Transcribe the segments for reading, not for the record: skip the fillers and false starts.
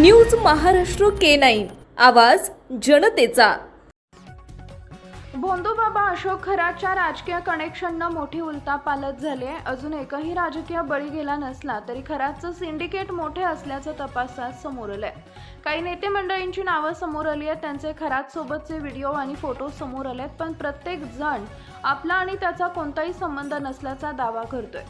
News Maharashtra K9 आवाज जनतेचा। भोंदूबाबा अशोक खरातच्या राजकीय कनेक्शननं मोठी उलथापालथ झाली आहे। अजून एकही राजकीय बळी गेला नसला तरी खरातचं सिंडिकेट मोठे असल्याचं तपासात समोर आलंय। काही नेते मंडळींची नावं समोर आली आहेत, त्यांचे खरात सोबतचे व्हिडिओ आणि फोटो समोर आलेत, पण प्रत्येक जण आपला आणि त्याचा कोणताही संबंध नसल्याचा दावा करतोय।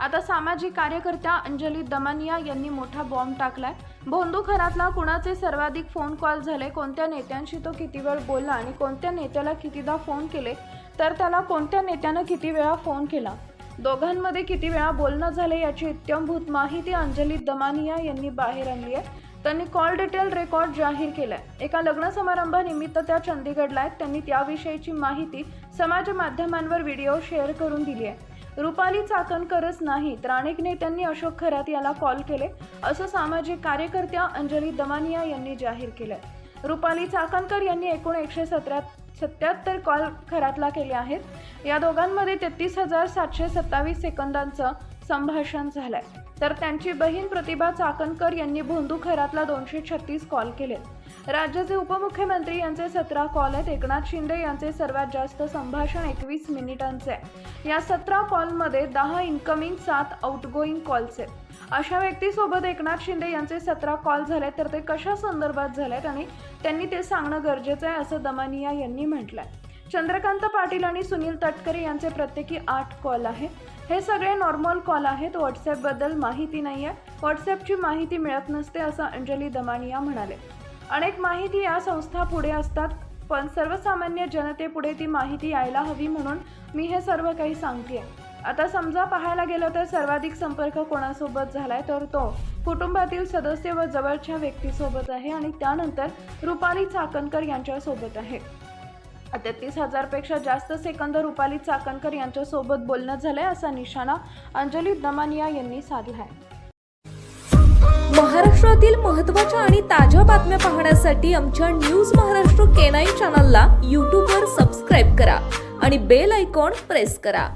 आता सामाजिक कार्यकर्त्या अंजली दमानिया यांनी मोठा बॉम्ब टाकलाय। भोंदू खरातला कुणाचे सर्वाधिक फोन कॉल झाले, कोणत्या नेत्यांशी तो किती वेळ बोलला आणि कोणत्या नेत्याला कितीदा फोन केले, तर त्याला कोणत्या नेत्यानं किती वेळा फोन केला, दोघांमध्ये किती वेळा बोलणं झाले याची इत्थंभूत माहिती अंजली दमानिया यांनी बाहेर आणली आहे। त्यांनी कॉल डिटेल रेकॉर्ड जाहीर केलाय। एका लग्न समारंभानिमित्त त्या चंदीगडला आहेत। त्यांनी त्याविषयीची माहिती समाज माध्यमांवर व्हिडिओ शेअर करून दिली आहे। रुपाली चाकणकरच नाही तर अनेक नेत्यांनी अशोक खरात याला कॉल केले असं सामाजिक कार्यकर्त्या अंजली दमानिया यांनी जाहीर केलंय। रुपाली चाकणकर यांनी एकूण 177 कॉल खरातला केले आहेत। या दोघांमध्ये 33,727 सेकंदांचं संभाषण झालंय, तर त्यांची बहीण प्रतिभा चाकणकर यांनी भोंदू खरातला 236 कॉल केले। राज्याचे उपमुख्यमंत्री यांचे 17 कॉल आहेत। एकनाथ शिंदे यांचे सर्वात जास्त संभाषण 21 मिनिटांचे आहे। या 17 कॉलमध्ये 10 इनकमिंग 7 आउटगोईंग कॉल्स आहेत। अशा व्यक्तीसोबत एकनाथ शिंदे यांचे 17 कॉल झाले, तर ते कशा संदर्भात झालेत आणि त्यांनी ते सांगणं गरजेचं आहे असं दमानिया यांनी म्हटलंय। चंद्रकांत पाटील आणि सुनील तटकरे यांचे प्रत्येकी 8 कॉल आहे। हे सगळे नॉर्मल कॉल आहेत। व्हॉट्सॲप बद्दल माहिती नाहीये, व्हॉट्सॲपची माहिती मिळत नसते असं अंजली दमानिया म्हणाले। अनेक माहिती या संस्था पुढे असतात, पण सर्वसामान्य जनतेपुढे ती माहिती यायला हवी म्हणून मी हे सर्व काही सांगतेय। आता समजा पाहायला गेलं तर सर्वाधिक संपर्क कोणासोबत झालाय, तर तो कुटुंबातील सदस्य व जवळच्या व्यक्तीसोबत आहे आणि त्यानंतर रुपाली चाकणकर यांच्यासोबत आहे। 33,000 पेक्षा जास्त सेकंद रुपाली चाकणकर यांच्यासोबत बोलणं झालंय असा निशाणा अंजली दमानिया यांनी साधलाय। महाराष्ट्रातील महत्त्वाच्या आणि ताज्या बातम्या पाहण्यासाठी आमच्या न्यूज महाराष्ट्र K9 चॅनलला YouTube वर सबस्क्राइब करा आणि बेल आयकॉन प्रेस करा।